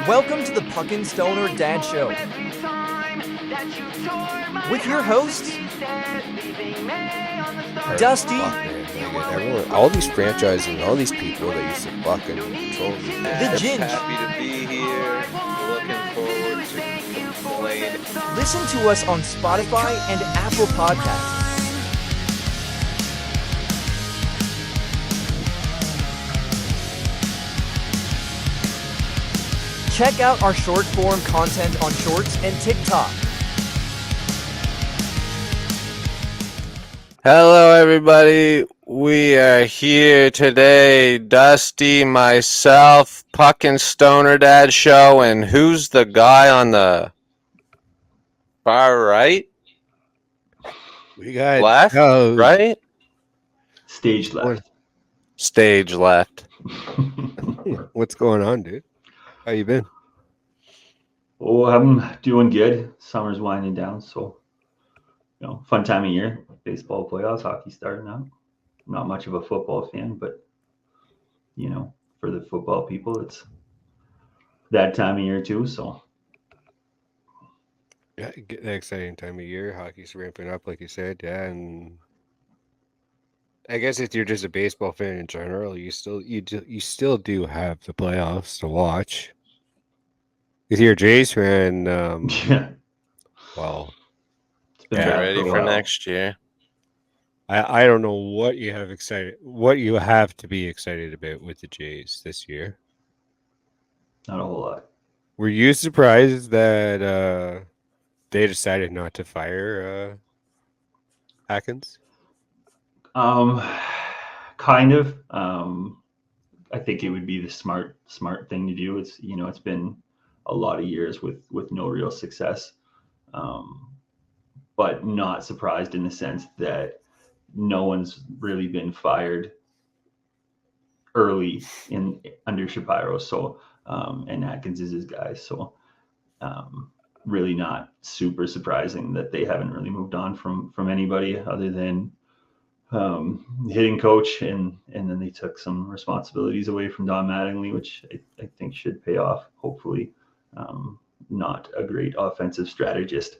Welcome to the Puckin Stoner Dads Show with your hosts, Dusty, all these franchises and all these people that used to fucking control me. the Ginge. Happy to be here. Looking forward to playing. Listen to us on Spotify and Apple Podcasts. Check out our short form content on Shorts and TikTok. Hello, everybody. We are here today. Dusty, myself, Puckin Stoner Dads show, and who's the guy on the far right? We got Left? Right? Stage left. Stage left. What's going on, dude? How you been? Oh, I'm doing good. Summer's winding down, so fun time of year. Baseball playoffs, hockey starting up. I'm not much of a football fan, but for the football people, it's that time of year too. So Yeah, getting an exciting time of year. Hockey's ramping up, like you said. Yeah, and I guess if you're just a baseball fan in general, you still do have the playoffs to watch. If you're a Jays fan, yeah, well, it's been Yeah, bad Ready a for while. next year. I don't know what you have to be excited about with the Jays this year. Not a whole lot. Were you surprised that they decided not to fire Atkins? Kind of. I think it would be the smart thing to do. It's it's been a lot of years with no real success, but not surprised in the sense that no one's really been fired early in under Shapiro. So and Atkins is his guy. So really not super surprising that they haven't really moved on from anybody other than hitting coach, and then they took some responsibilities away from Don Mattingly, which I think should pay off, hopefully. Not a great offensive strategist.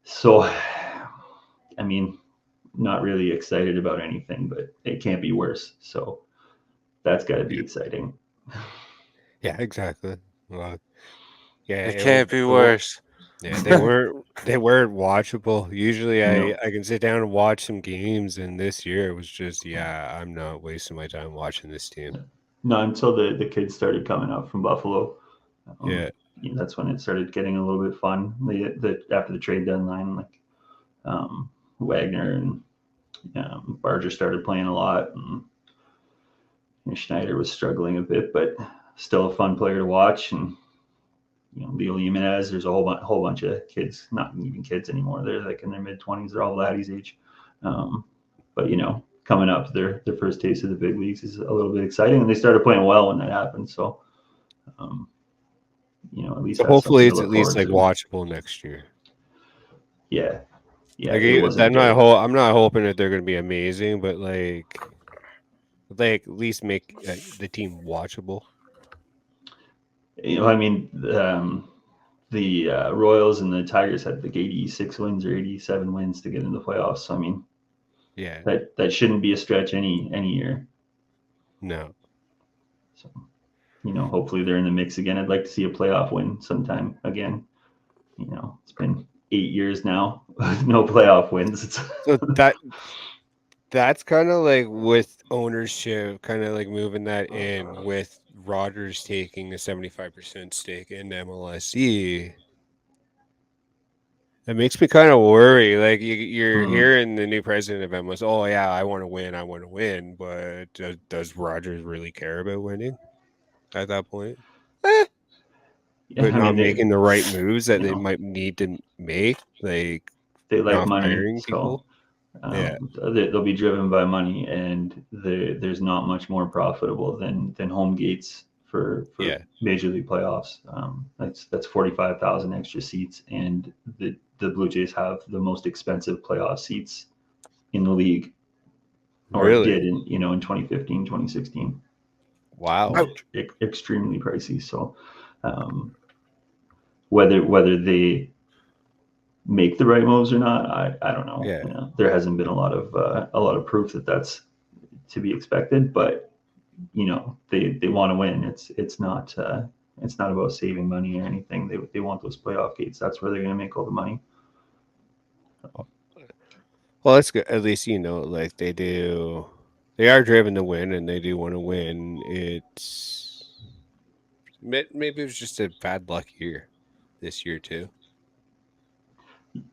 So, I mean, not really excited about anything, but it can't be worse. So that's got to be exciting. Yeah, exactly. Well, yeah, It can't be worse. Yeah, they weren't watchable. Usually, No. I can sit down and watch some games, and this year it was just I'm not wasting my time watching this team. Not until the kids started coming up from Buffalo. Yeah. That's when it started getting a little bit fun. After the trade deadline, like Wagner and Barger started playing a lot, and Schneider was struggling a bit, but still a fun player to watch. And Leo Jimenez, there's a whole bunch of kids, not even kids anymore. They're like in their mid-20s. They're all Laddie's age. But coming up, their first taste of the big leagues is a little bit exciting, and they started playing well when that happened. So, at least Hopefully it's at least like watchable next year. Yeah. I'm not hoping that they're going to be amazing, but like at least make the team watchable. I mean, the Royals and the Tigers had like 86 wins or 87 wins to get in the playoffs. So I mean, yeah, that shouldn't be a stretch any year. No. So, hopefully they're in the mix again. I'd like to see a playoff win sometime again. It's been 8 years now with no playoff wins. So that's kind of like with ownership, kind of like moving that in with Rogers taking a 75% stake in MLSE. That makes me kind of worry. Like you're hearing the new president of MLS. Oh yeah, I want to win. But does Rogers really care about winning at that point? But not making the right moves that they might need to make, like they like not money, firing people. They'll be driven by money, and there's not much more profitable than home gates for Major League playoffs. That's 45,000 extra seats, and the Blue Jays have the most expensive playoff seats in the league, or did in 2015, 2016. Wow, extremely pricey. So Whether they make the right moves or not, I don't know. Yeah. You know, there hasn't been a lot of proof that that's to be expected, but you know, they want to win. It's not about saving money or anything. They want those playoff gates. That's where they're going to make all the money. Well, that's good. At least you know, like they do. They are driven to win, and they do want to win. Maybe it was just a bad luck year this year too.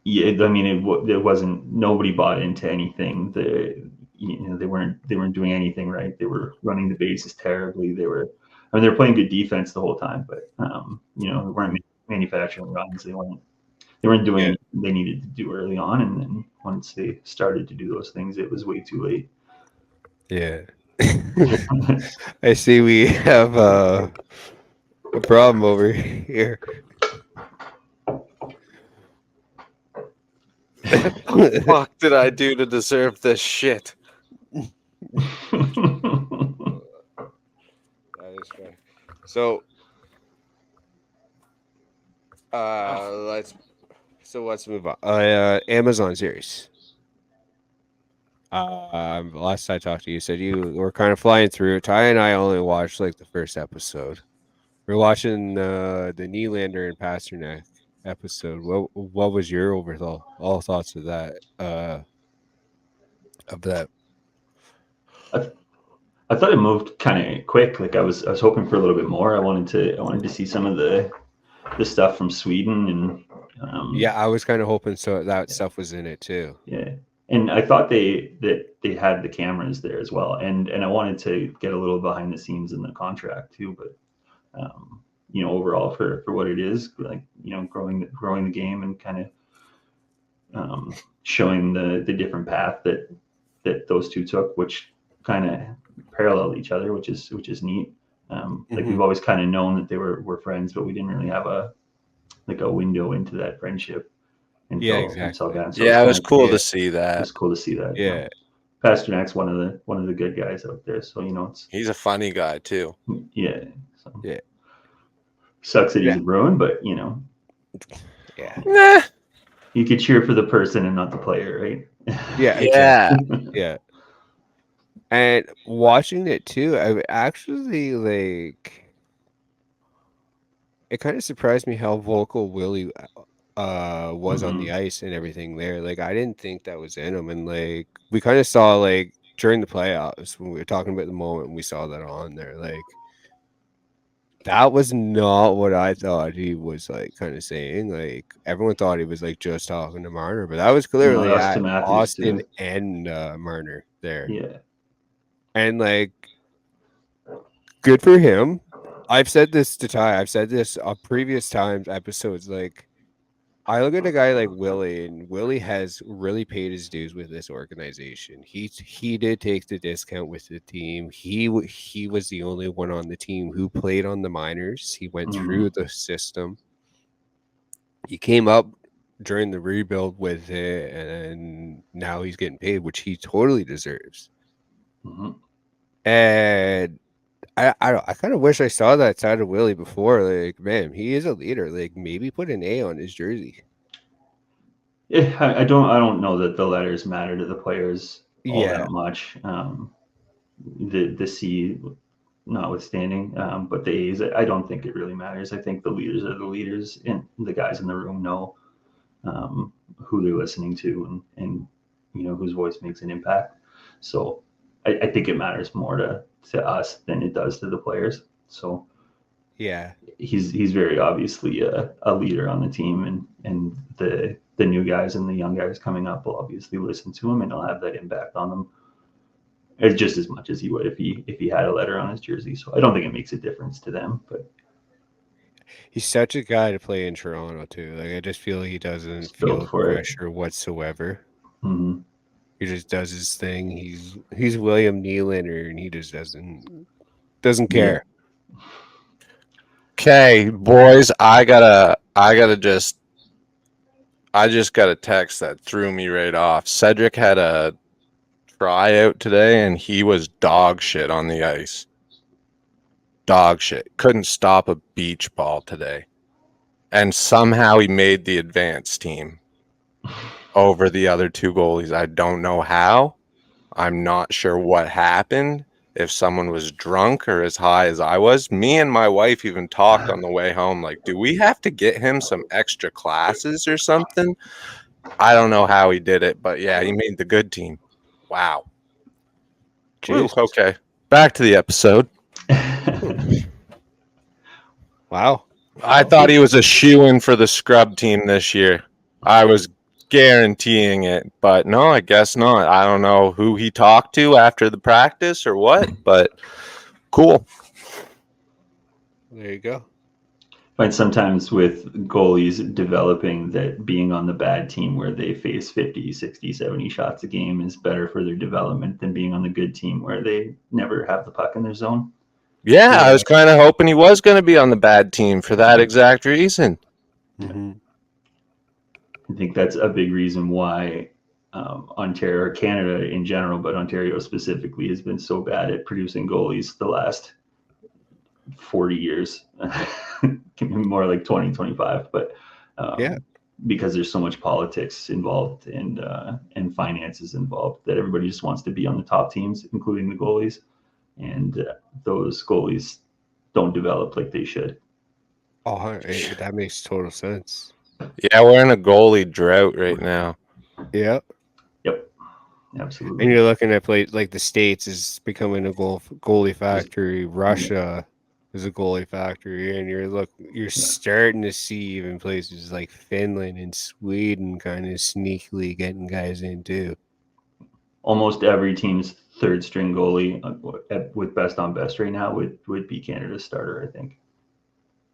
Yeah, I mean, it wasn't. Nobody bought into anything. They weren't doing anything right. They were running the bases terribly. They were playing good defense the whole time, but you know, they weren't manufacturing runs. They weren't doing anything they needed to do early on, and then once they started to do those things, it was way too late. Yeah. I see we have a problem over here. What the fuck did I do to deserve this shit? That is fair. So, let's move on. Amazon series. Last I talked to you, said you were kind of flying through. Ty and I only watched like the first episode. We're watching the Nylander and Pasternak episode. What was your all thoughts of that? Of that? I thought it moved kind of quick. Like I was hoping for a little bit more. I wanted to see some of the stuff from Sweden and Yeah, I was kind of hoping so that stuff was in it too. Yeah, and I thought they had the cameras there as well, and I wanted to get a little behind the scenes in the contract too. But you know, overall for what it is, like, you know, growing the game and kind of showing the different path that those two took, which kind of paralleled each other, which is neat. Like we've always kind of known that they were friends, but we didn't really have a window into that friendship. Yeah, exactly. So Yeah, it was cool to see It that. was cool to see that. Yeah. You know. Pasternak's one of the good guys out there, so you know He's a funny guy too. Yeah. So. Yeah. Sucks that he's a Bruin, but you know. Yeah. Nah. You could cheer for the person and not the player, right? Yeah. Yeah. Yeah. And watching it too, I actually like. It kind of surprised me how vocal Willie was on the ice and everything there. Like I didn't think that was in him, and like we kind of saw like during the playoffs when we were talking about the moment we saw that on there. Like that was not what I thought he was like kind of saying. Like everyone thought he was like just talking to Marner, but that was clearly that was to at Matthews, Austin too. and Marner there. Yeah. And like good for him. I've said this to Ty. I've said this on previous times episodes. Like I look at a guy like Willie, and Willie has really paid his dues with this organization. He did take the discount with the team. He was the only one on the team who played on the minors. He went through the system. He came up during the rebuild with it, and now he's getting paid, which he totally deserves. And I kind of wish I saw that side of Willie before. Like, man, he is a leader. Like, maybe put an A on his jersey. Yeah, I don't know that the letters matter to the players all that much. The C notwithstanding, but the A's, I don't think it really matters. I think the leaders are the leaders, and the guys in the room know who they're listening to, and you know whose voice makes an impact. So I think it matters more to us than it does to the players. So yeah, he's very obviously a leader on the team, and the new guys and the young guys coming up will obviously listen to him, and he'll have that impact on them just as much as he would if he had a letter on his jersey. So I don't think it makes a difference to them, but he's such a guy to play in Toronto too. Like I just feel he doesn't feel pressure whatsoever. He just does his thing. He's William Nylander, and he just doesn't care. Okay, boys, I just got a text that threw me right off. Cedric had a tryout today, and he was dog shit on the ice. dog shit. Couldn't stop a beach ball today. And somehow he made the advanced team over the other two goalies. I don't know how. I'm not sure what happened. If someone was drunk or as high as I was. Me and my wife even talked on the way home, like, do we have to get him some extra classes or something? I don't know how he did it, but yeah, he made the good team. Wow. Woo, Jeez. okay. Back to the episode. Wow. I thought he was a shoo-in for the scrub team this year. I was guaranteeing it, but no, I guess not. I don't know who he talked to after the practice or what, but cool. There you go. Find sometimes with goalies developing that being on the bad team where they face 50, 60, 70 shots a game is better for their development than being on the good team where they never have the puck in their zone. Yeah, I was kind of hoping he was going to be on the bad team for that exact reason. Mm-hmm. I think that's a big reason why Ontario, or Canada in general, but Ontario specifically, has been so bad at producing goalies the last 40 years. More like 20, 25. But Yeah. because there's so much politics involved and finances involved that everybody just wants to be on the top teams, including the goalies. And those goalies don't develop like they should. Oh, that makes total sense. Yeah, we're in a goalie drought right now. Yeah. Yep, absolutely. And you're looking at places like the States is becoming a goalie factory. Russia is a goalie factory, and you're starting to see even places like Finland and Sweden kind of sneakily getting guys in too. Almost every team's third string goalie with best on best right now would be Canada's starter, I think.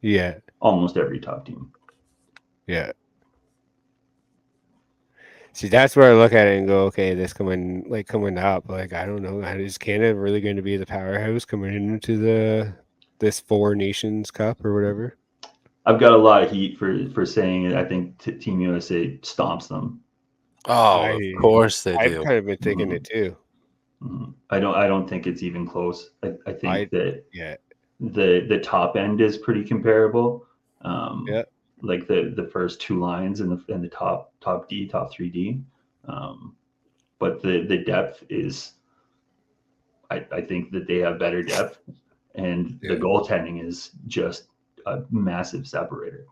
Yeah. Almost every top team. Yeah. See, that's where I look at it and go, okay, this coming up, like I don't know, is Canada really going to be the powerhouse coming into this Four Nations Cup or whatever? I've got a lot of heat for saying it. I think Team USA stomps them. Oh, of course they I've do. kind of been thinking it too. I don't think it's even close. I think that yeah, the top end is pretty comparable. yeah, Like the first two lines and the top D, top 3D. But the depth is, I think that they have better depth, and the goaltending is just a massive separator.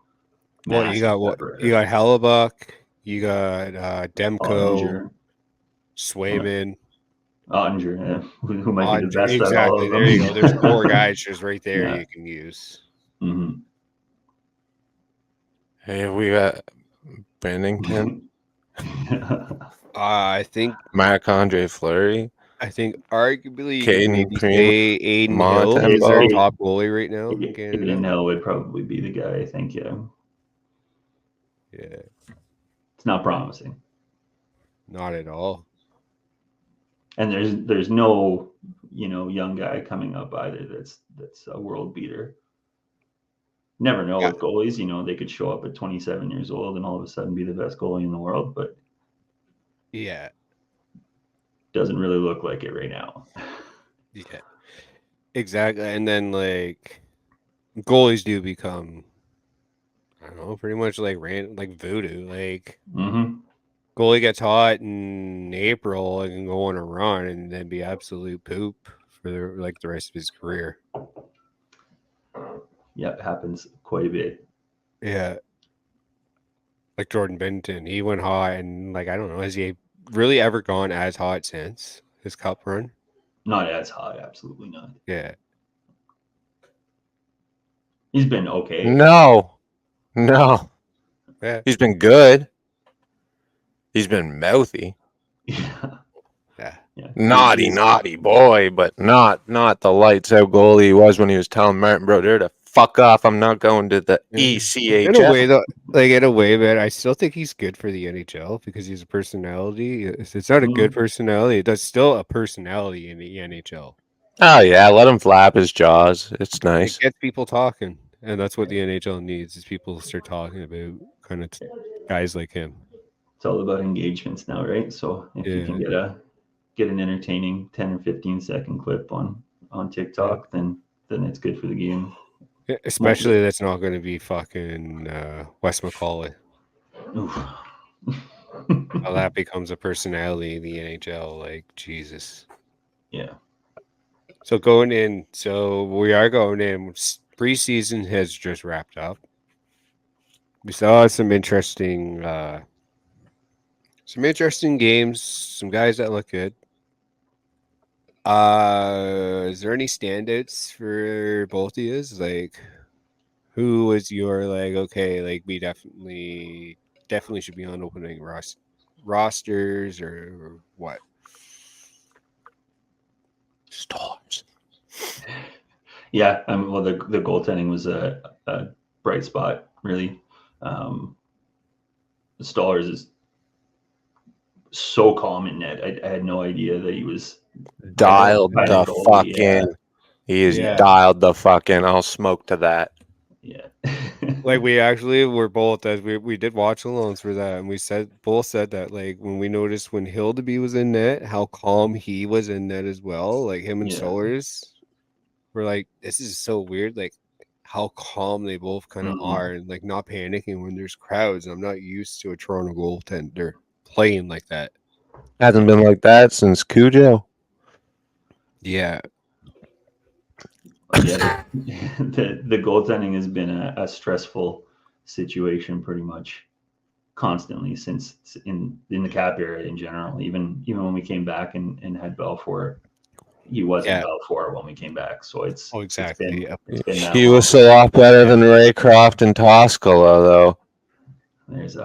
Well, you got Hellebuck, you got Demko, Ottinger, Swayman, who might be the best at all exactly. of them. There you go. There's four guys just right there you can use. Mm-hmm. Hey, we got Bennington. I think Marc-Andre Fleury. I think arguably you Caden could maybe Primo, say Aiden Hill Montembeault. is our top goalie right now in Canada. Aiden Hill would probably be the guy, I think. Yeah. It's not promising. Not at all. And there's no young guy coming up either that's a world beater. Never know with goalies. They could show up at 27 years old and all of a sudden be the best goalie in the world, but doesn't really look like it right now. Yeah, exactly. And then like goalies do become, I don't know, pretty much like voodoo. Like goalie gets hot in April and can go on a run and then be absolute poop for the rest of his career. Yeah, it happens quite a bit. Yeah. Like Jordan Benton, he went hot and I don't know, has he really ever gone as hot since his cup run? Not as hot, absolutely not. Yeah. He's been okay. No. Yeah. He's been good. He's been mouthy. Yeah. Naughty boy, but not the lights out goalie he was when he was telling Martin Brodeur to fuck off. I'm not going to the ECHL. In a way, though, in a way, man, I still think he's good for the NHL because he's a personality. It's not a good personality. It's still a personality in the NHL. Oh yeah, let him flap his jaws. It's nice. It gets people talking, and that's what the NHL needs: is people start talking about kind of guys like him. It's all about engagements now, right? So if you can get an entertaining 10 or 15 second clip on TikTok, then then it's good for the game. Especially that's not going to be fucking Wes McCauley. How that becomes a personality in the NHL, like Jesus. Yeah. So we are going in. Preseason has just wrapped up. We saw some interesting games, some guys that look good. Is there any standouts for both of you? Like, who was your okay, we definitely should be on opening rosters or what? Stars. Yeah, well, the goaltending was a bright spot, really. Stallers is so calm in net. I had no idea that he was Dialed kind the of goalie. fucking. He is Yeah. dialed the fucking. I'll smoke to that. Yeah. Like we actually were both as we did watch alongs for that, and we both said that when we noticed when Hildeby was in net, how calm he was in net as well. Like him and Yeah. Solers were like, this is so weird. Like how calm they both kind of are, and not panicking when there's crowds. And I'm not used to a Toronto goaltender playing like that. Hasn't been like that since Cujo. Yeah. Yeah, the goaltending has been a stressful situation pretty much constantly since in the cap era in general. Even when we came back and had Belfour, he wasn't Belfour when we came back. So it's exactly. It's been that He long. was a lot better than Raycroft and Toscala, though.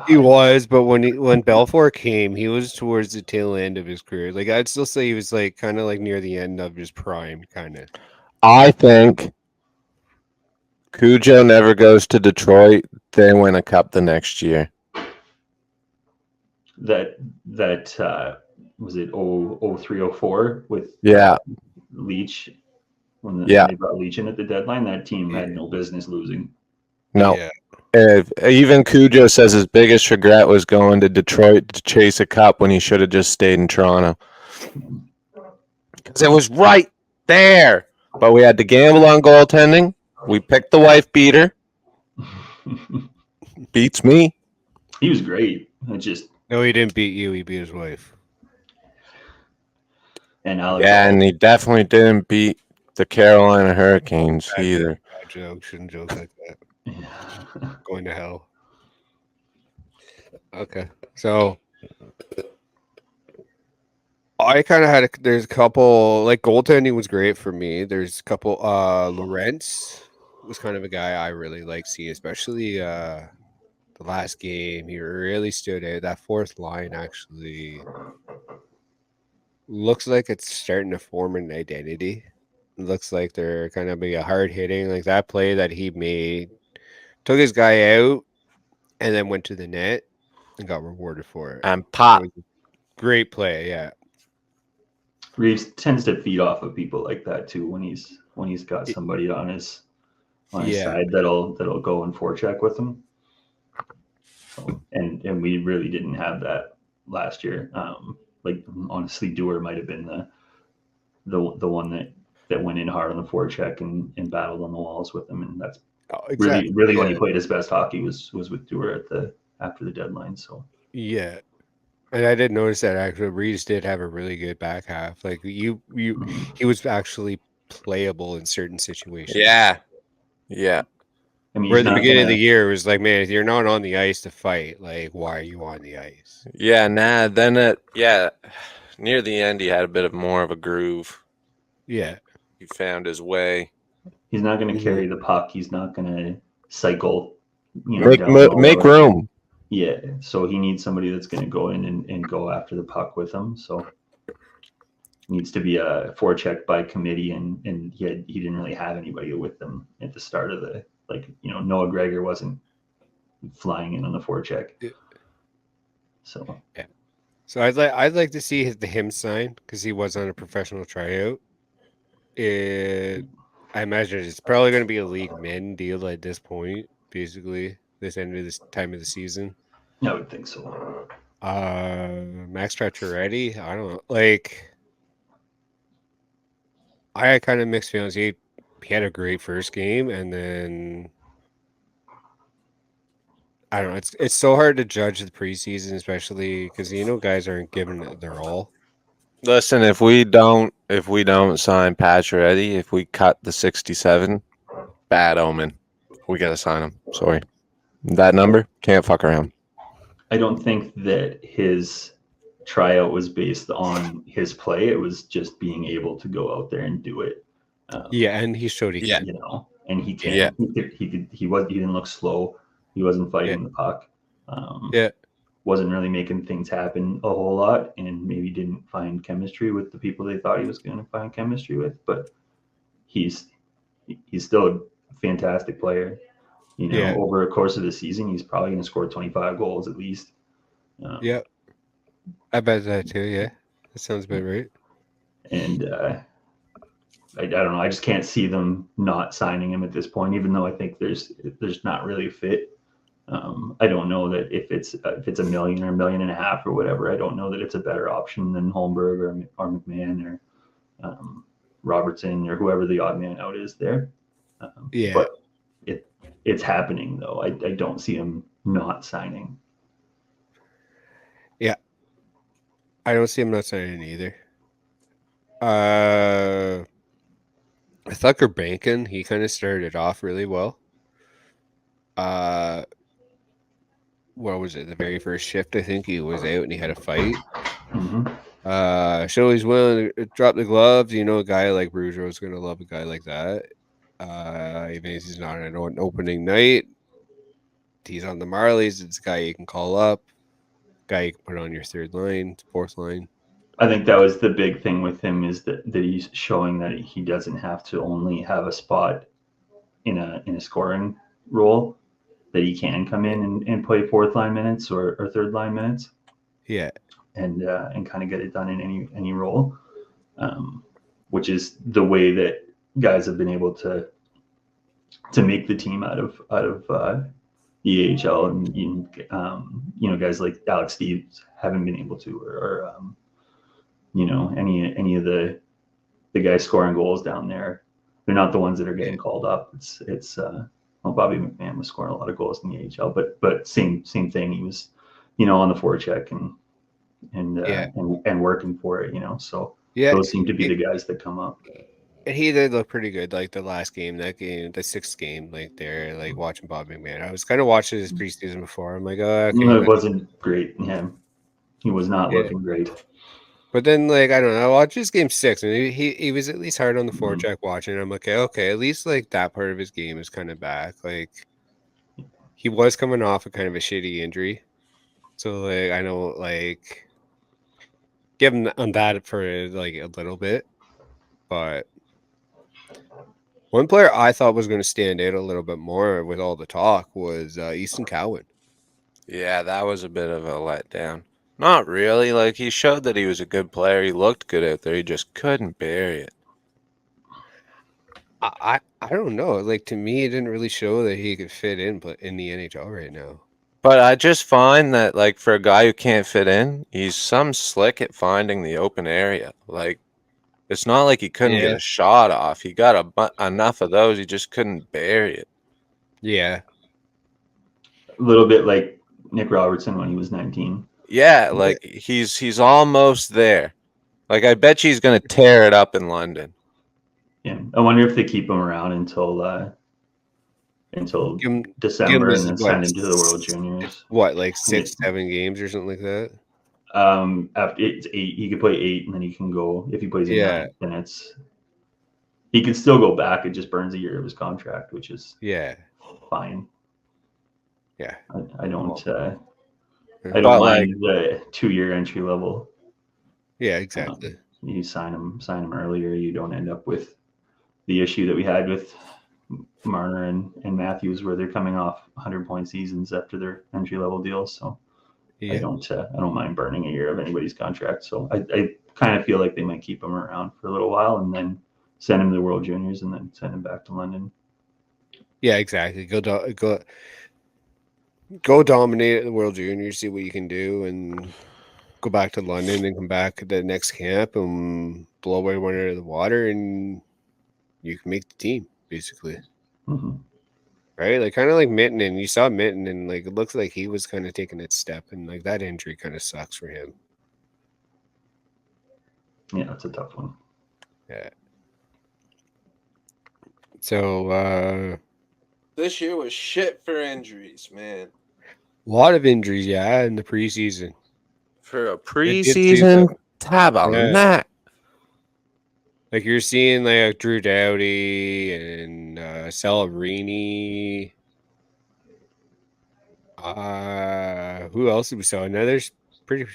He was, but when Belfour came, he was towards the tail end of his career. Like I'd still say he was kind of near the end of his prime, kind of. I think Cujo never goes to Detroit. They win a cup the next year. That was it 0304 with Leach when they brought Leach in at the deadline. That team had no business losing. No. Yeah. Even Cujo says his biggest regret was going to Detroit to chase a cup when he should have just stayed in Toronto. Because it was right there. But we had to gamble on goaltending. We picked the wife beater. Beats me. He was great. No, he didn't beat you. He beat his wife. And Alex. Yeah, and he definitely didn't beat the Carolina Hurricanes either. Bad joke. Shouldn't joke like that. Going to hell. Okay. So I kind of had there's a couple goaltending was great for me. There's a couple Lorentz was kind of a guy I really like seeing, especially the last game. He really stood out. That fourth line actually looks like it's starting to form an identity. It looks like they're kind of be a hard hitting, like that play that he made, took his guy out and then went to the net and got rewarded for it. And pop. Great play, yeah. Reeves tends to feed off of people like that too when he's got somebody on his side that'll go and forecheck with him. So, and we really didn't have that last year. Honestly, Dewar might have been the one that went in hard on the forecheck and battled on the walls with him, and that's really when he played his best hockey was with Dewar after the deadline. So yeah. And I did notice that actually Reeves did have a really good back half. Like he was actually playable in certain situations. Yeah. I mean, where at the beginning of the year it was like, man, if you're not on the ice to fight, why are you on the ice? Yeah, then near the end he had a bit of more of a groove. Yeah. He found his way. He's not going to carry the puck. He's not going to cycle. Make room. Yeah, so he needs somebody that's going to go in and go after the puck with him. So needs to be a forecheck by committee, and he didn't really have anybody with him at the start of the Noah Gregor wasn't flying in on the forecheck. So yeah. So I'd like to see him sign because he was on a professional tryout. I imagine it's probably going to be a league min deal at this point, basically this end of this time of the season. I would think so. Max Pacioretty, I don't know. I had kind of mixed feelings. he had a great first game, and then I don't know. It's so hard to judge the preseason, especially because guys aren't giving it their all. Listen, if we don't sign Pacioretty, if we cut the 67, bad omen. We gotta sign him. Sorry, that number can't fuck around. I don't think that his tryout was based on his play. It was just being able to go out there and do it. Yeah, and he showed he Yeah. can. And he can. Yeah. He didn't look slow. He wasn't fighting the puck. Yeah. Wasn't really making things happen a whole lot, and maybe didn't find chemistry with the people they thought he was going to find chemistry with. But he's still a fantastic player. Over the course of the season, he's probably going to score 25 goals at least. Yeah, I bet that too. Yeah, that sounds about right. And I don't know. I just can't see them not signing him at this point, even though I think there's not really a fit. I don't know that if it's $1 million or $1.5 million or whatever, I don't know that it's a better option than Holmberg or McMahon or Robertson or whoever the odd man out is there. But it's happening though. I don't see him not signing. Yeah, I don't see him not signing either. Thucker Bankin, he kind of started off really well. What was it? The very first shift, I think he was out and he had a fight. Mm-hmm. So he's willing to drop the gloves. A guy like Boudreau is going to love a guy like that. Even if he's not on an opening night, he's on the Marlies. It's a guy you can call up, guy you can put on your third line, fourth line. I think that was the big thing with him is that he's showing that he doesn't have to only have a spot in a scoring role, that he can come in and play fourth line minutes or third line minutes. Yeah. And kind of get it done in any role, which is the way that guys have been able to make the team out of the AHL, and guys like Alex Steves haven't been able to, or any of the guys scoring goals down there. They're not the ones that are getting called up. It's Bobby McMahon was scoring a lot of goals in the AHL, but same thing. He was on the forecheck and working for it, so those seem to be the guys that come up. And he did look pretty good, like the last game, the 6th game, like there, like watching Bob McMahon. I was kind of watching his preseason before. I'm like, oh, okay. No, it wasn't great. Yeah, he was not looking great. But then, like, I don't know, I watched his game 6, and he was at least hard on the forecheck watching. I'm like, okay, at least like that part of his game is kind of back. Like, he was coming off a kind of a shitty injury, so like I know, like, give him on that for like a little bit, but. One player I thought was going to stand out a little bit more with all the talk was Easton Cowan. Yeah, that was a bit of a letdown. Not really. Like, he showed that he was a good player. He looked good out there. He just couldn't bury it. I don't know. Like, to me, it didn't really show that he could fit in the NHL right now. But I just find that, like, for a guy who can't fit in, he's some slick at finding the open area. Like, it's not like he couldn't get a shot off. He got enough of those. He just couldn't bury it. Yeah. A little bit like Nick Robertson when he was 19. Yeah, like he's almost there. Like, I bet you he's going to tear it up in London. Yeah, I wonder if they keep him around until December and then send him to the World Juniors. What, like 6, 7 games or something like that? After it's 8, he could play 8, and then he can go. If he plays 9, then he could still go back. It just burns a year of his contract, which is fine. Yeah, I don't mind the 2-year entry level. Yeah, exactly. You sign him earlier. You don't end up with the issue that we had with Marner and Matthews, where they're coming off 100-point seasons after their entry level deals. So I don't mind burning a year of anybody's contract. So I kind of feel like they might keep him around for a little while and then send him to the World Juniors and then send him back to London. Yeah, exactly. Go dominate at the World Juniors, see what you can do, and go back to London and come back at the next camp and blow everyone out of the water, and you can make the team. basically. Mhm. Right? Like kind of like Mitten, and you saw Mitten, and like it looks like he was kind of taking its step, and like that injury kind of sucks for him. Yeah, it's a tough one. Yeah. So This year was shit for injuries, man. a lot of injuries, yeah, in the preseason. For a It did seem preseason, how about Yeah. that? like you're seeing like Drew Doughty and Celebrini. Who else did we saw? Another's pretty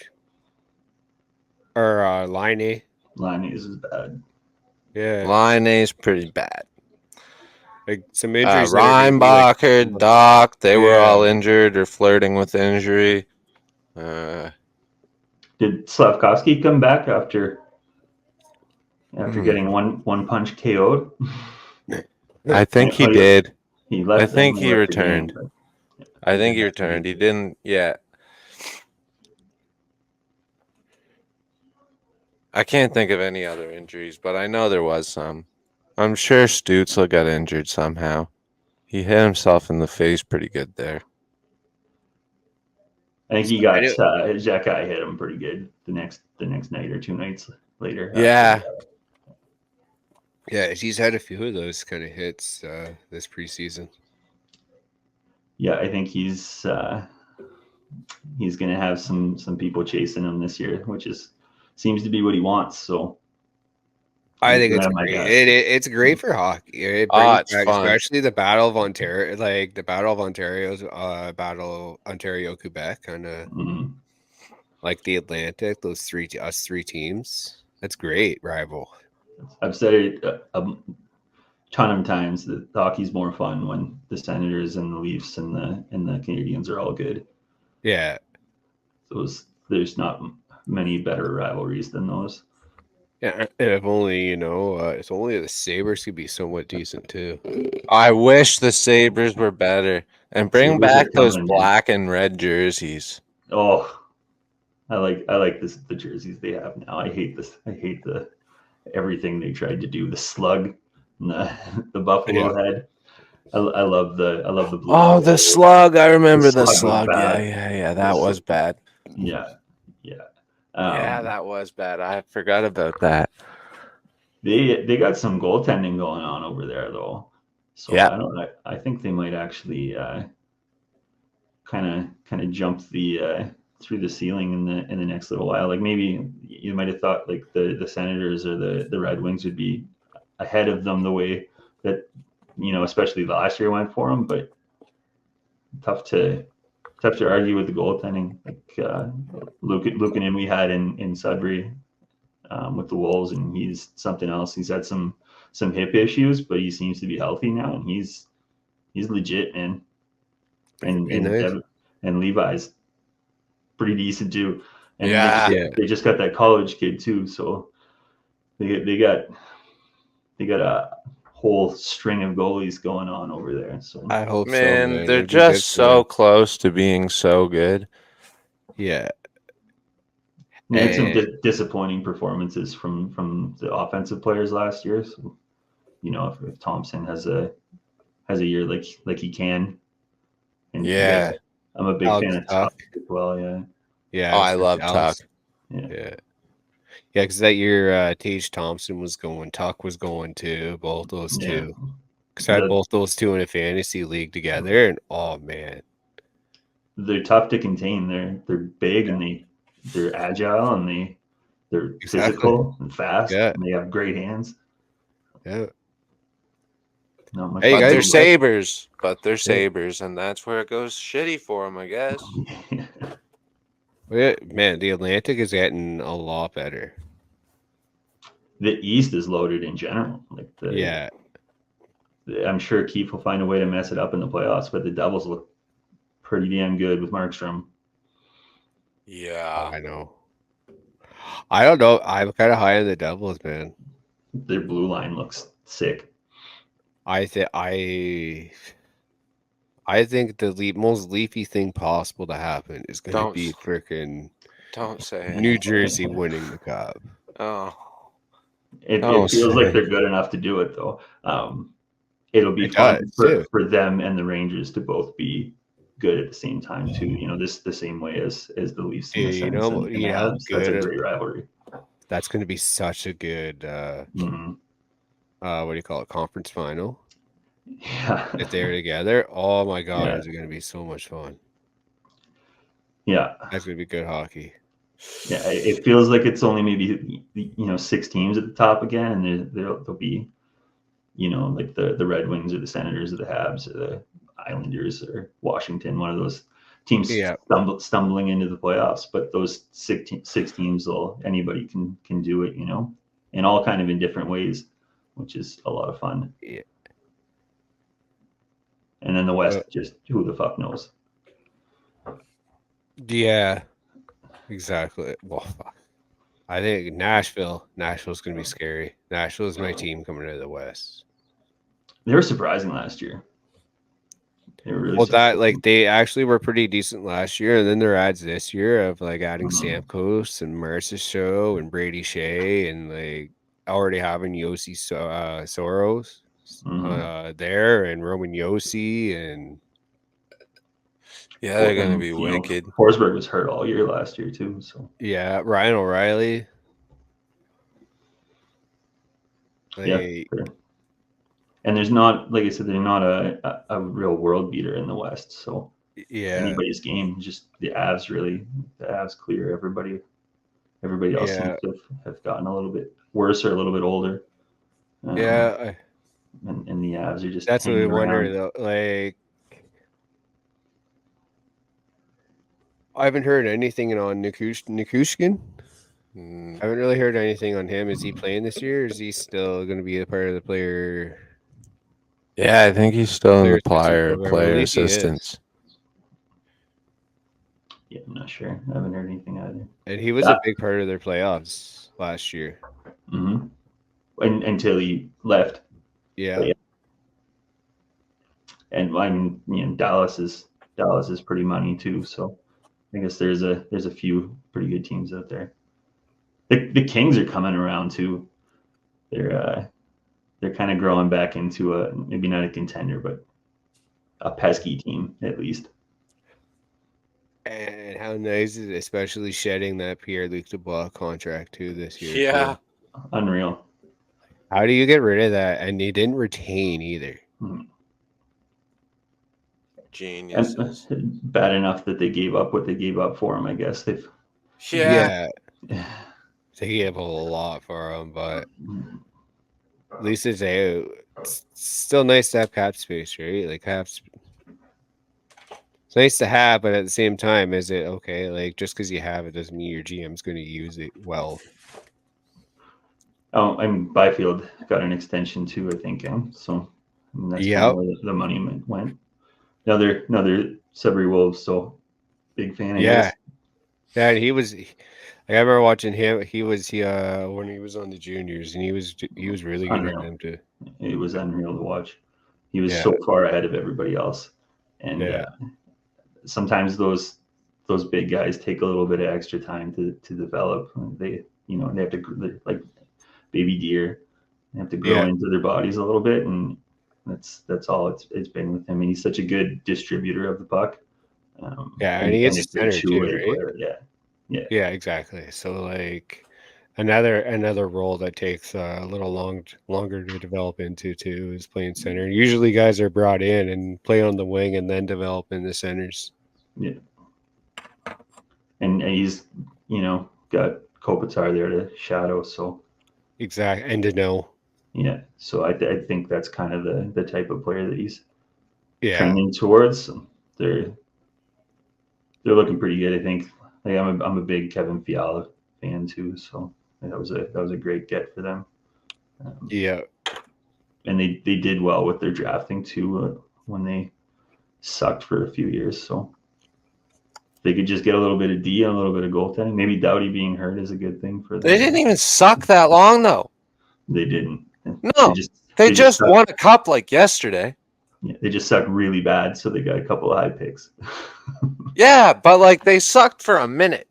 or Line. Linus is bad. Yeah. Line A's pretty bad. Like some injuries that are gonna be, Reinbacher, Doc, they were Yeah. all injured or flirting with injury. Did Slavkovsky come back after getting one punch KO'd? I think he Oh, did. He left. I think he left the game, returned. but- I think he returned. He didn't yet. I can't think of any other injuries, but I know there was some. I'm sure Stützle got injured somehow. He hit himself in the face pretty good there. I think he got Xhekaj hit him pretty good the next night or 2 nights later. Yeah. Yeah, he's had a few of those kind of hits this preseason. Yeah, I think he's going to have some people chasing him this year, which seems to be what he wants. So I think it's Yeah, my great. gosh. It's great for hockey. It brings it's back, fun. especially the Battle of Ontario, like the Battle of Ontario's Battle Ontario Quebec, kind of mhm. like the Atlantic. Those three teams. That's great rival. I've said it a ton of times that hockey's more fun when the Senators and the Leafs and the Canadians are all good. Yeah, There's not many better rivalries than those. yeah. And if only if only the Sabres could be somewhat decent too. I wish the Sabres were better. And bring Sabres back are those coming, man. black and red jerseys. Oh, I like the jerseys they have now. I hate this. I hate everything they tried to do. The slug, and the buffalo head. I love the blue. Oh, the slug. I remember the slug slug. was bad. Yeah. That was bad. Yeah. Yeah, that was bad. I forgot about that. They got some goaltending going on over there though. So Yeah. I think they might actually kind of jump the through the ceiling in the next little while. Like maybe you might have thought like the Senators or the Red Wings would be ahead of them the way that especially last year went for them, but tough to argue with the goaltending. Like Luukkonen we had in Sudbury with the Wolves, and he's something else. He's had some hip issues, but he seems to be healthy now, and he's legit, man. And Levi's pretty decent too. And they just got that college kid too, so they got a whole string of goalies going on over there. So I hope so, Man, man. they're It'd be good just for so them. close to being so good. Yeah. they had some And- disappointing performances from the offensive players last year. So if Thompson has a year like he can, and Yeah. I'm a big Alex fan of Tuck. Tuck as well. Yeah. Yeah. Oh, I love Alex. Tuck. Yeah. Yeah. Yeah, because that year Tage Thompson was going, Tuck was going too, both those two. Because I had both those two in a fantasy league together, and oh man, they're tough to contain. They're big and they're agile and they're physical and fast. Yeah. And they have great hands. yeah. Not much. Hey, But guys, they're Sabres. But they're Sabres, and that's where it goes shitty for them, I guess. Yeah, man, the Atlantic is getting a lot better. The East is loaded in general. Like I'm sure Keefe will find a way to mess it up in the playoffs, but the Devils look pretty damn good with Markstrom. Yeah. I know. I don't know. I'm kind of high on the Devils, man. Their blue line looks sick. I think the most leafy thing possible to happen is going to be freaking Don't say it. New Jersey winning the cup. Oh. It Oh, feels like sick. they're good enough to do it though. it'll be It fun does, too. for them and the Rangers to both be good at the same time too. This the same way as the Leafs in the You Sens know, and you the know how Habs. That's a good great rivalry. that's going to be such a good Mhm. what do you call it, conference final Yeah. if they're together. Oh my god, Yeah. is it going to be so much fun? Yeah. That's going to be good hockey. Yeah. It feels like it's only maybe 6 teams at the top again, and there'll be like the Red Wings or the Senators or the Habs or the Islanders or Washington, one of those teams Yeah. stumbling into the playoffs. But those six teams anybody can do it, and all kind of in different ways, which is a lot of fun. Yeah. And then the West, just who the fuck knows? Yeah, exactly. Well, I think Nashville's going to be scary. Nashville is my team coming out of the West. They were surprising last year. They were really Well, surprising. they actually were pretty decent last year, and then their adds this year of adding Mhm. Stamkos and Marcus Show and Brady Shea and already having Yossi Soros Mhm. there and Roman Yossi and Yeah, they're gonna And, be wicked. Forsberg was hurt all year last year too. So yeah, Ryan O'Reilly. yeah, sure. And there's not, like I said, they're not a real world beater in the West. So Yeah, anybody's game. Just the Avs clear everybody. Everybody else yeah, seems to have gotten a little bit worse or a little bit older. yeah. And the Avs are just That's what we hanging wonder around. though. I haven't heard anything on Nikushkin. I haven't really heard anything on him. Is he playing this year? Or is he still going to be a part of the player Yeah, I think he's still in the assistance program? I player believe he is. assistance. Yeah, I'm not sure. I haven't heard anything either. And he was a big part of their playoffs last year. Mm-hmm. Until he left. Yeah. And I mean, Dallas is pretty money too. So I guess there's a few pretty good teams out there. The Kings are coming around too. They're kind of growing back into maybe not a contender, but a pesky team at least. And how nice is it, especially shedding that Pierre-Luc Dubois contract too this year? Yeah. Too. Unreal. How do you get rid of that? And they didn't retain either. Geniuses. And bad enough that they gave up what they gave up for him. I guess they've. Yeah. They gave a lot for him, but at least it's still nice to have cap space, right? It's nice to have, but at the same time, is it okay? Just because you have it doesn't mean your GM's going to use it well. Oh, and Byfield got an extension too, I think. So that's kind of where the money went. Another Sudbury Wolves. So big fan. I guess. Yeah, he was. I remember watching him. He when he was on the juniors, and he was really good in them too. It was unreal to watch. He was so far ahead of everybody else, and sometimes those big guys take a little bit of extra time to develop. They have to, like baby deer. They have to grow into their bodies a little bit, and that's all it's been with him. And he's such a good distributor of the puck. And he is a center too, right? Player. Yeah, exactly. So another role that takes a little longer to develop into too is playing center. Usually, guys are brought in and play on the wing and then develop in the centers. Yeah, and he's got Kopitar there to shadow. So exactly, and to know. Yeah, so I think that's kind of the type of player that he's trending towards. They're looking pretty good, I think. I'm a big Kevin Fiala fan too, so that was a great get for them. And they did well with their drafting too when they sucked for a few years. So they could just get a little bit of D and a little bit of goaltending. Maybe Doughty being hurt is a good thing for them. They didn't even suck that long though. They didn't. No, they just won a cup yesterday. Yeah, they just sucked really bad, so they got a couple of high picks. Yeah, but they sucked for a minute.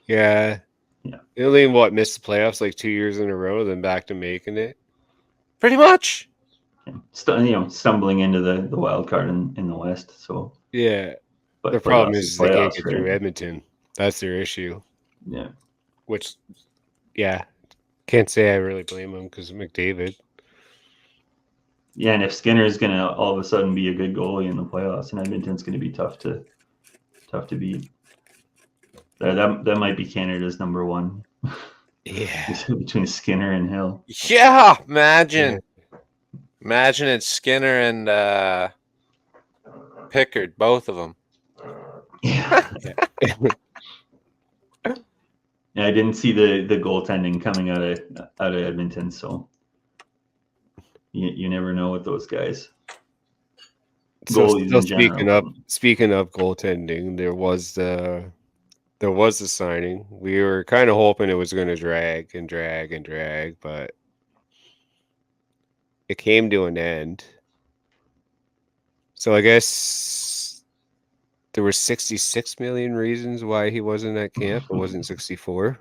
Yeah. They only missed the playoffs 2 years in a row, then back to making it. Pretty much. stumbling into the wild card in the West. So, Yeah. but The problem playoffs is they can't playoffs, get right? through Edmonton. That's their issue. Yeah. Which, yeah, can't say I really blame them because McDavid. Yeah, and if Skinner is going to all of a sudden be a good goalie in the playoffs, and Edmonton's going to be tough to beat. That might be Canada's number one. Yeah. Between Skinner and Hill. Yeah, imagine it's Skinner and Pickard, both of them. Yeah. Yeah, I didn't see the goaltending coming out of Edmonton, so you never know with those guys. So Goalies still in general. speaking of goaltending, there was the signing. We were kind of hoping it was going to drag and drag and drag, but it came to an end. So I guess there were 66 million reasons why he wasn't at camp. It wasn't 64.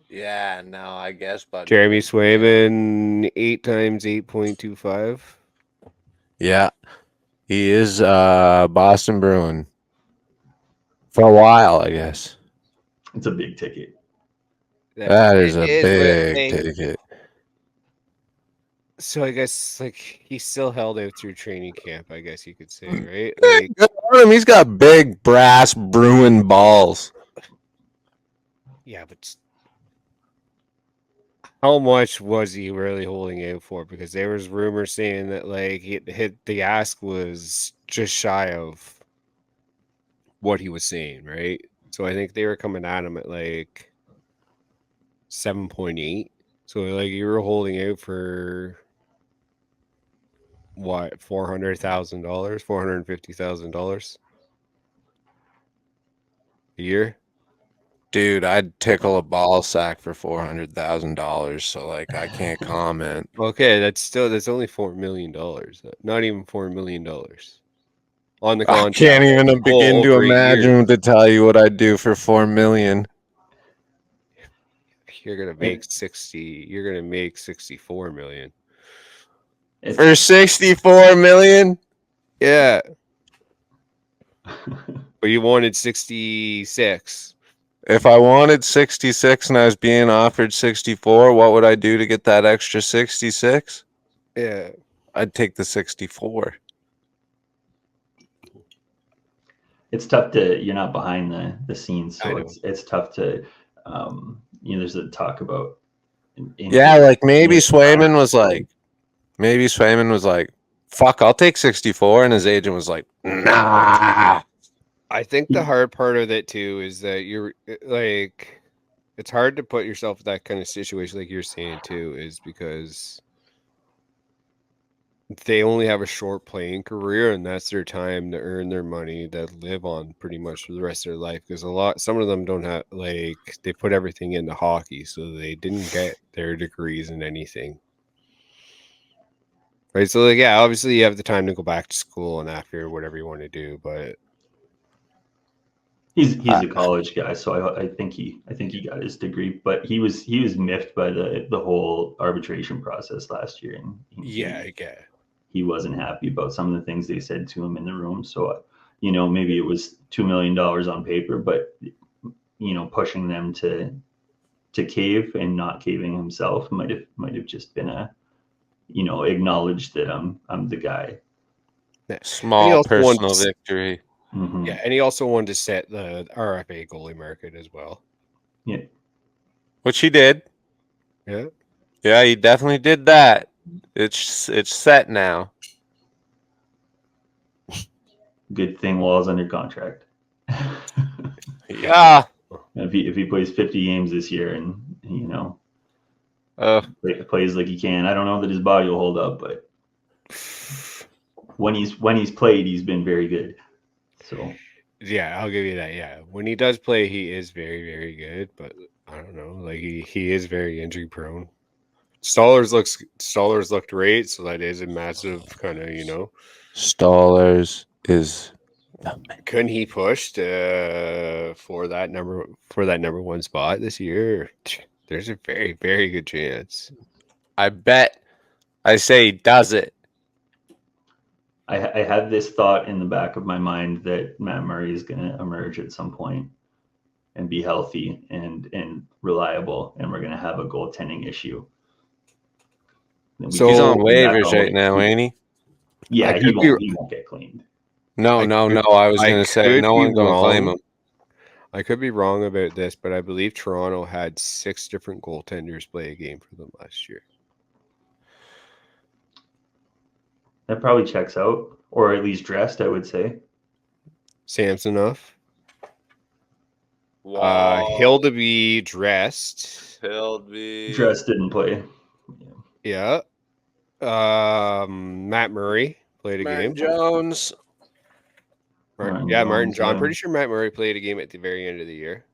Yeah, no, I guess, but Jeremy Swayman, 8 times 8.25. yeah, he is Boston Bruin for a while, I guess. It's a big ticket. That is a It but, big like, ticket. So I guess like he still held out through training camp, I guess you could say, right? Like, Good on him. He's got big brass Bruin balls. yeah, but how much was he really holding out for? Because there was rumors saying that like the ask was just shy of what he was saying, right? So I think they were coming at him at like 7.8. So like you were holding out for what, $400,000, $450,000 a year? Dude, I'd tickle a ball sack for $400,000. So like, I can't comment. Okay, that's only $4 million. Not even $4 million on the I contract. can't even begin to over 8 imagine years. to tell you what I'd do for $4 million. You're gonna make 60. You're gonna make 64 million. For 64 million? Yeah, but you wanted 66. If I wanted 66 and I was being offered 64, what would I do to get that extra 66? Yeah, I'd take the 64. It's tough to, you're not behind the scenes, I so know. it's tough to there's a talk about Yeah, like maybe Swayman was like, fuck, I'll take 64, and his agent was like, nah. I think the hard part of it too is that you're like, it's hard to put yourself in that kind of situation, like you're saying too, is because they only have a short playing career, and that's their time to earn their money that live on pretty much for the rest of their life. Because some of them don't have, like, they put everything into hockey, so they didn't get their degrees in anything. Right, so like, yeah, obviously you have the time to go back to school and after whatever you want to do, but he's a college guy, so I think he got his degree, but he was miffed by the whole arbitration process last year, and he wasn't happy about some of the things they said to him in the room. So maybe it was $2 million on paper, but pushing them to cave and not caving himself might have just been a acknowledge that I'm the guy. Small personal victory. Mm-hmm. Yeah, and he also wanted to set the RFA goalie market as well. Yeah, which he did. Yeah, he definitely did that. It's set now. good thing Wall's under contract. Yeah. If he plays 50 games this year and plays like he can, I don't know that his body will hold up, but when he's played, he's been very good. So yeah, I'll give you that. Yeah, when he does play, he is very, very good. But I don't know, like he is very injury prone. Stollers looked great, so that is a massive kind of Stollers is. Couldn't he push for that number one spot this year? There's a very, very good chance. I bet I say, does it? I had this thought in the back of my mind that Matt Murray is going to emerge at some point and be healthy and reliable, and we're going to have a goaltending issue. So He's on Back waivers on right now, ain't he? Yeah, I he could be- won't get cleaned. No. I was going to say, no one's going to claim him. I could be wrong about this, but I believe Toronto had 6 different goaltenders play a game for them last year. That probably checks out, or at least dressed, I would say. Samsonov. Hildeby dressed. Dressed didn't play. Yeah. Matt Murray played a game. Jones. Martin Martin Jones, John. I'm pretty sure Matt Murray played a game at the very end of the year.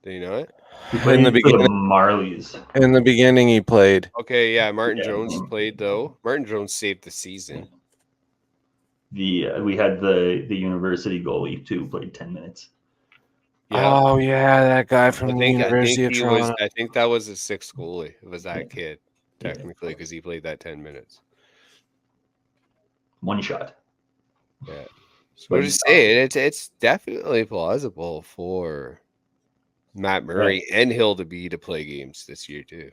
Do you know it? He played In the for the beginning. Marlies. In the beginning, he played. Okay, yeah. Martin Yeah. Jones played though. Martin Jones saved the season. We had the university goalie too, played 10 minutes. Yeah. Oh yeah, that guy from the University of he Toronto. I think that was the 6th goalie. It was that kid, technically, because he played that 10 minutes. One shot. Yeah. So I'm just saying, it's definitely plausible for Matt Murray and Hildeby to play games this year too.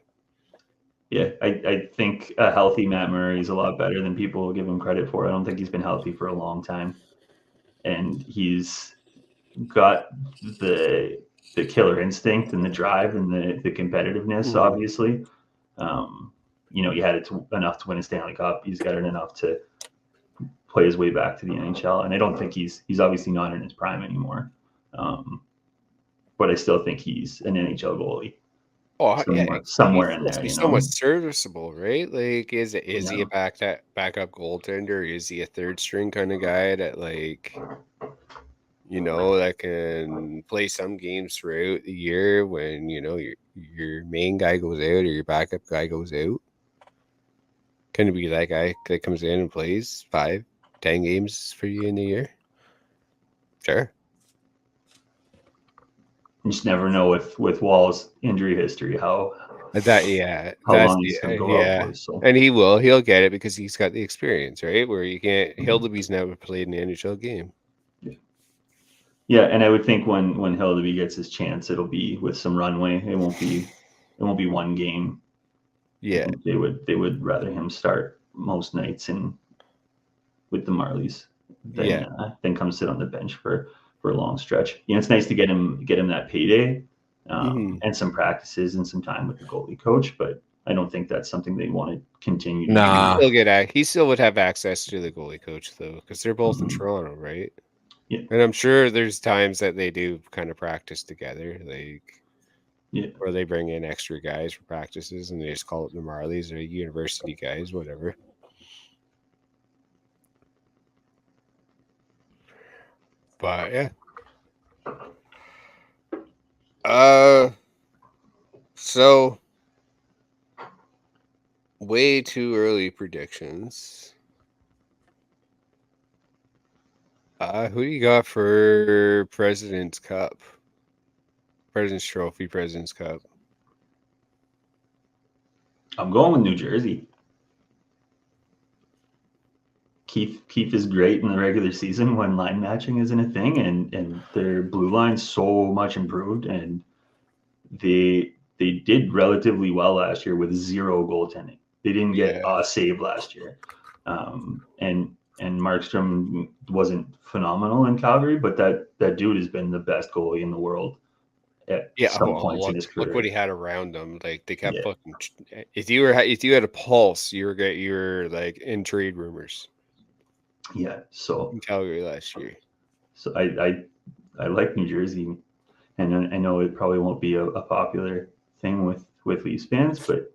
Yeah, I think a healthy Matt Murray is a lot better than people give him credit for. I don't think he's been healthy for a long time, and he's got the killer instinct and the drive and the competitiveness. Mhm. Obviously, he had it enough to win a Stanley Cup. He's got it enough to play his way back to the NHL, and I don't think he's obviously not in his prime anymore. But I still think he's an NHL goalie. Oh somewhere in there. He's somewhat serviceable, right? Like, is he a backup goaltender? Is he a third string kind of guy that that can play some games throughout the year when your main guy goes out or your backup guy goes out? Can it be that guy that comes in and plays 5-10 games for you in a year? Sure. You just never know with Wall's injury history how long he's going to go out for. So. And he'll get it because he's got the experience, right? Where you can't. Hildeby's never played an NHL game. Yeah, and I would think when Hildeby gets his chance, it'll be with some runway. It won't be one game. Yeah, they would rather him start most nights with the Marlies than come sit on the bench for a long stretch. It's nice to get him that payday and some practices and some time with the goalie coach, but I don't think that's something they want to continue. He still would have access to the goalie coach though, because they're both in Toronto, right? Yeah, and I'm sure there's times that they do kind of practice together, or they bring in extra guys for practices and they just call it the Marlies or university guys, whatever. But yeah. So way too early predictions. Who do you got for President's Cup? President's Trophy, President's Cup. I'm going with New Jersey. Keith is great in the regular season when line matching isn't a thing, and their blue line's so much improved, and they did relatively well last year with 0 goaltending. They didn't get a save last year, and Markstrom wasn't phenomenal in Calgary, but that dude has been the best goalie in the world at some points in his career. Look what he had around him. Like they kept fucking. If you had a pulse, you were like in trade rumors. Yeah, so in Calgary last year. So I like New Jersey, and I know it probably won't be a popular thing with Leafs fans, but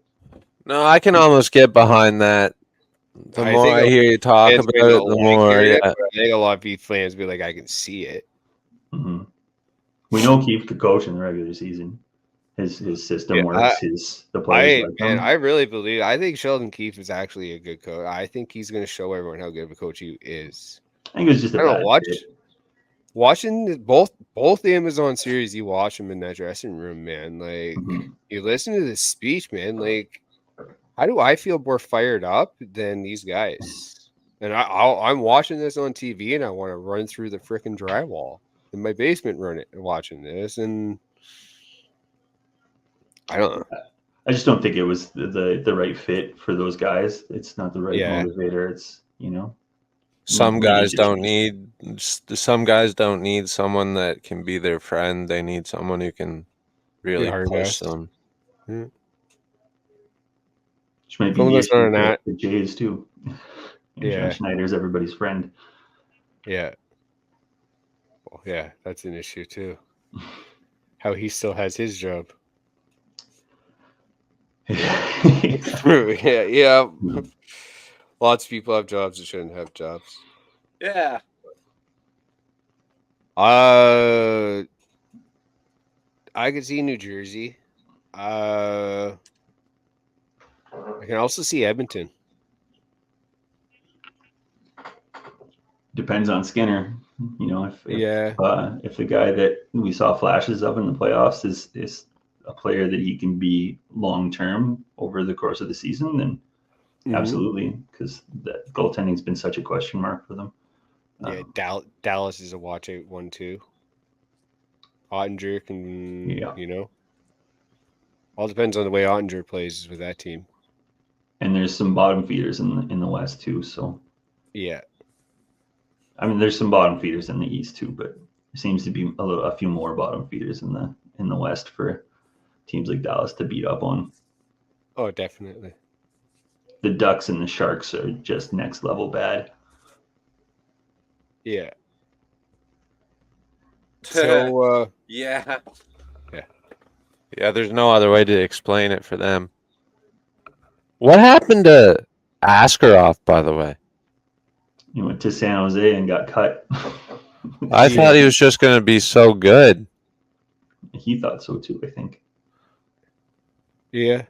no, I can almost get behind that. The more I hear you talk about it, the more. I think a lot of Leafs fans be like, I can see it. Mm-hmm. We know Keith could coach in the regular season. His system works. The players like him. I really believe. I think Sheldon Keefe is actually a good coach. I think he's going to show everyone how good of a coach he is. I think it was just watching both the Amazon series. You watch him in that dressing room, man. Like you listen to this speech, man. Like How do I feel more fired up than these guys? And I'm watching this on TV, and I want to run through the freaking drywall in my basement, watching this, and I don't know. I just don't think it was the right fit for those guys. It's not the right Yeah. motivator. It's Some we guys to don't change. need someone that can be their friend. They need someone who can really hard push ass. them. Which might be Someone the that's not issue an for at. the Jays too. Yeah. John Schneider's everybody's friend. Yeah. Well, yeah, that's an issue too. How he still has his job. yeah. Lots of people have jobs that shouldn't have jobs. Yeah. I could see New Jersey. I can also see Edmonton. Depends on Skinner. If the guy that we saw flashes of in the playoffs is a player that he can be long term over the course of the season, then absolutely, because the goaltending's been such a question mark for them. Yeah, Dallas is a watch out one too. Ottinger can, all depends on the way Ottinger plays with that team. And there's some bottom feeders in the West too. So yeah, I mean, there's some bottom feeders in the East too, but there seems to be a few more bottom feeders in the West for teams like Dallas to beat up on. Oh, definitely. The Ducks and the Sharks are just next level bad. Yeah. So, yeah. There's no other way to explain it for them. What happened to Askarov, by the way? He went to San Jose and got cut. I thought he was just going to be so good. He thought so too, I think. Yeah.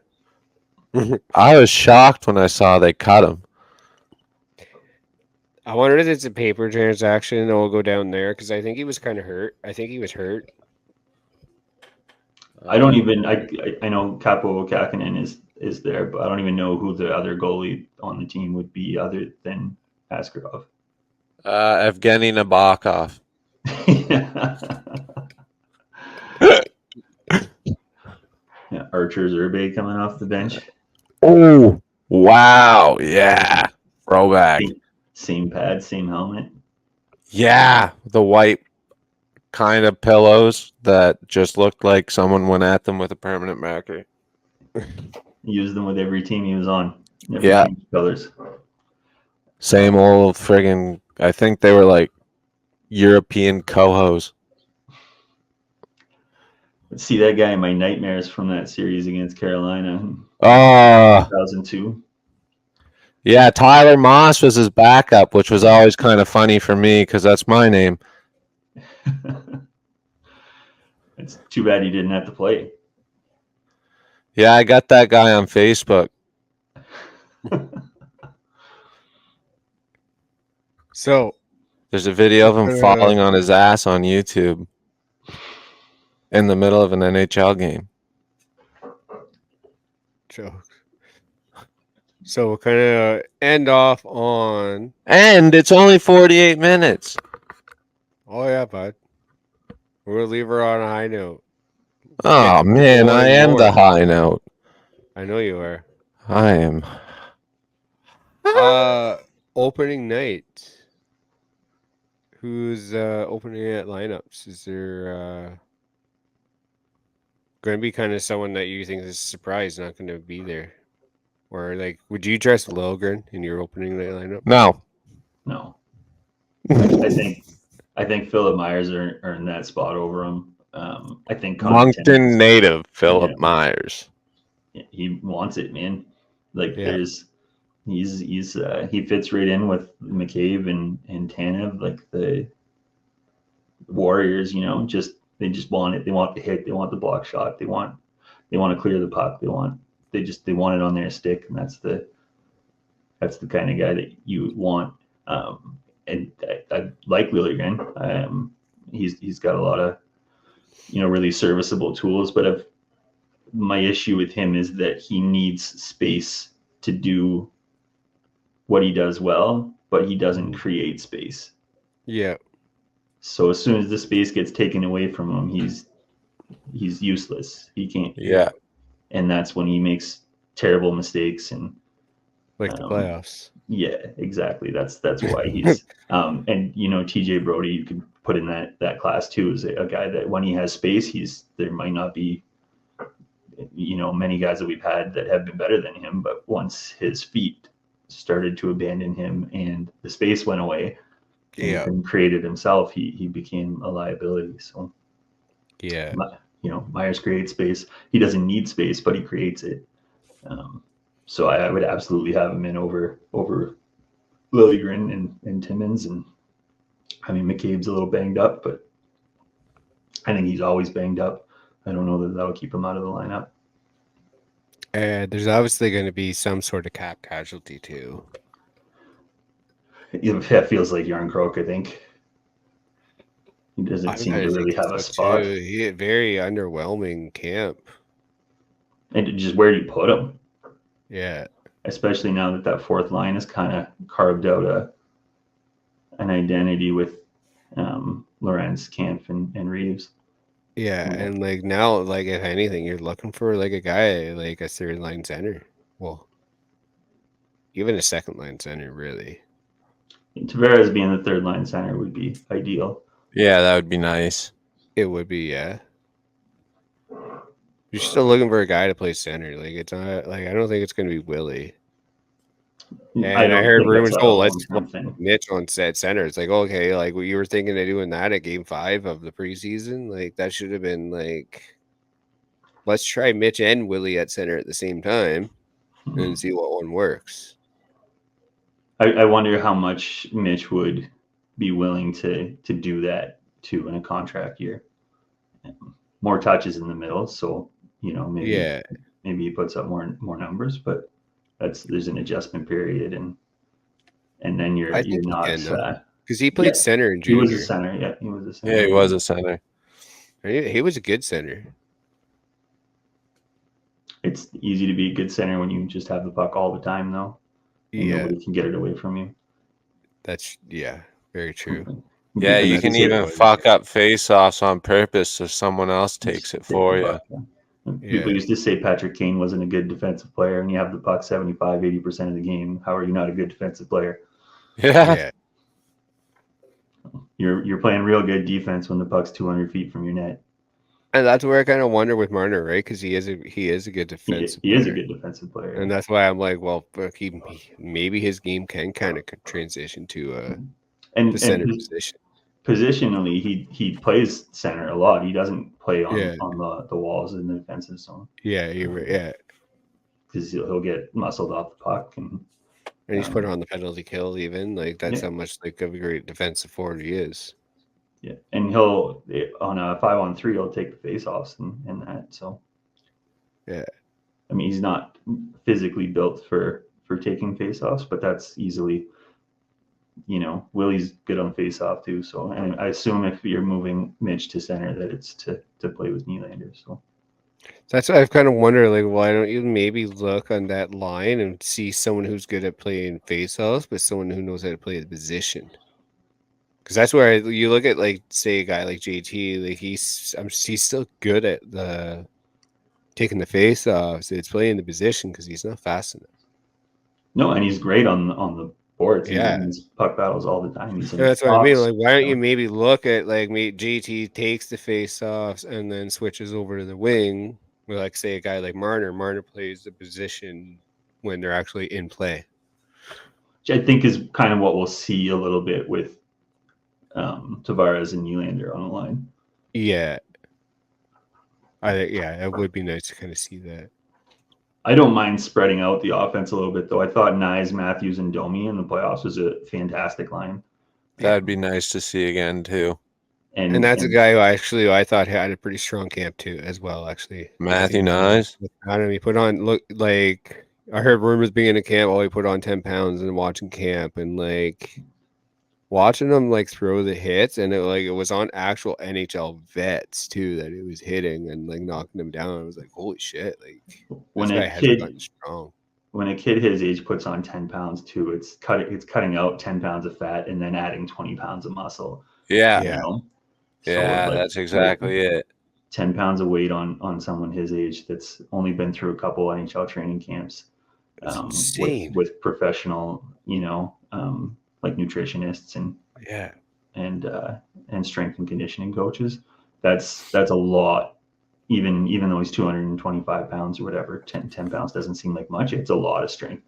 I was shocked when I saw they cut him. I wonder if it's a paper transaction that will go down there, because I think he was kind of hurt. I think he was hurt. I don't even. I know Capo Kakinen is there, but I don't even know who the other goalie on the team would be other than Askarov. Evgeny Nabokov. Yeah, Archer Zerbe coming off the bench. Oh, wow. Yeah. Throwback. Same pad, same helmet. Yeah. The white kind of pillows that just looked like someone went at them with a permanent marker. He used them with every team he was on. Yeah. Colors. Same old friggin', I think they were like European cohos. See that guy in my nightmares from that series against Carolina. 2002. Yeah, Tyler Moss was his backup, which was always kind of funny for me because that's my name. It's too bad he didn't have to play. Yeah, I got that guy on Facebook. So there's a video of him falling on his ass on YouTube in the middle of an NHL game. Joke. So we'll kind of end off on. And it's only 48 minutes. Oh, yeah, bud. We're going to leave her on a high note. Oh, man, I am the high note. I know you are. I am. Opening night. Who's opening at lineups? Is there going to be kind of someone that you think is a surprise not going to be there? Or, like, would you dress Lilgren in your opening night lineup? No. I think Philip Myers earned that spot over him. I think Moncton native Philip Myers. He wants it, man. Like he fits right in with McCabe and Tanev, like the Warriors. They just want it. They want the hit. They want the block shot. They want to clear the puck. They want it on their stick, and that's the kind of guy that you want. And I like Liljegren. He's got a lot of really serviceable tools, but my issue with him is that he needs space to do what he does well, but he doesn't create space. Yeah. So as soon as the space gets taken away from him, he's useless. He can't. Yeah. And that's when he makes terrible mistakes and Like the playoffs. Yeah, exactly. That's why he's and TJ Brody you could put in that class too, is a guy that when he has space, there might not be many guys that we've had that have been better than him, but once his feet started to abandon him and the space went away and created himself, he became a liability. So yeah, Myers creates space. He doesn't need space, but he creates it. So I would absolutely have him in over Liljegren and Timmins. And I mean, McCabe's a little banged up, but I think he's always banged up. I don't know that that'll keep him out of the lineup. There's obviously going to be some sort of cap casualty too. It feels like Yarn Croak, I think. He doesn't seem to really have a spot. He had very underwhelming camp. And just where do you put him? Yeah. Especially now that fourth line has kind of carved out an identity with Lorenz, Kampf, and Reeves. Yeah, and like now, like if anything, you're looking for like a guy like a third line center. Well, even a second line center, really. Tavares being the third line center would be ideal. Yeah, that would be nice. It would be, yeah. You're still looking for a guy to play center. Like it's not like I don't think it's going to be Willie. And I heard rumors, let's put Mitch on set center. It's like, okay, like you were thinking of doing that at game 5 of the preseason. Like that should have been like, let's try Mitch and Willie at center at the same time and see what one works. I wonder how much Mitch would be willing to do that too in a contract year. More touches in the middle, so maybe he puts up more numbers, but there's an adjustment period, and then you're not because he played center in junior. He was a center, yeah. He was a center. Yeah, he was a center. He was a good center. It's easy to be a good center when you just have the puck all the time, though. And nobody can get it away from you. That's very true. Yeah, you can even fuck up face-offs on purpose so someone else takes it for you. People used to say Patrick Kane wasn't a good defensive player, and you have the puck 75-80% of the game. How are you not a good defensive player? Yeah. You're playing real good defense when the puck's 200 feet from your net. And that's where I kind of wonder with Marner, right? Because he is a good defensive player. He is a good defensive player. And that's why I'm like, well, maybe his game can kind of transition to the center position. Positionally, he plays center a lot. He doesn't play on the walls in the defensive zone. Yeah, you're right. Yeah, because he'll get muscled off the puck and he's put on the penalty kill. Even like that's how much like of a great defensive forward he is. Yeah, and he'll on a 5-on-3 he'll take the face-offs and that. So yeah, I mean he's not physically built for taking face-offs, but that's easily. Willie's good on face-off too. So, and I assume if you're moving Mitch to center, that it's to play with Nylander. So that's why I've kind of wondered, like, why don't you maybe look on that line and see someone who's good at playing face-offs, but someone who knows how to play the position? Because that's where you look at, like, say a guy like JT, like he's still good at taking the face-offs. It's playing the position because he's not fast enough. No, and he's great on the boards. He wins puck battles all the time. That's what I mean. Like, why don't you maybe look at JT takes the face-offs and then switches over to the wing? With, like, say a guy like Marner. Marner plays the position when they're actually in play. Which I think is kind of what we'll see a little bit with Tavares and Nylander on the line. Yeah, it would be nice to kind of see that. I don't mind spreading out the offense a little bit, though. I thought Nyes, Matthews, and Domi in the playoffs was a fantastic line. That'd be nice to see again, too. And that's a guy who I thought had a pretty strong camp, too, as well, actually. Matthew Nyes? I don't know, he put on, I heard rumors being in camp, he put on 10 pounds and watching camp, and, watching him, throw the hits, and it was on actual NHL vets, too, that he was hitting and, knocking them down. I was like, holy shit, when this guy has gotten strong. when a kid his age puts on 10 pounds too, it's cutting out 10 pounds of fat and then adding 20 pounds of muscle. Yeah. You know? Yeah, So that's exactly it. 10 pounds of weight on someone his age that's only been through a couple NHL training camps It's with insane. professional, like nutritionists Yeah. and strength and conditioning coaches. That's a lot. Even though he's 225 pounds or whatever, 10 pounds doesn't seem like much. It's a lot of strength,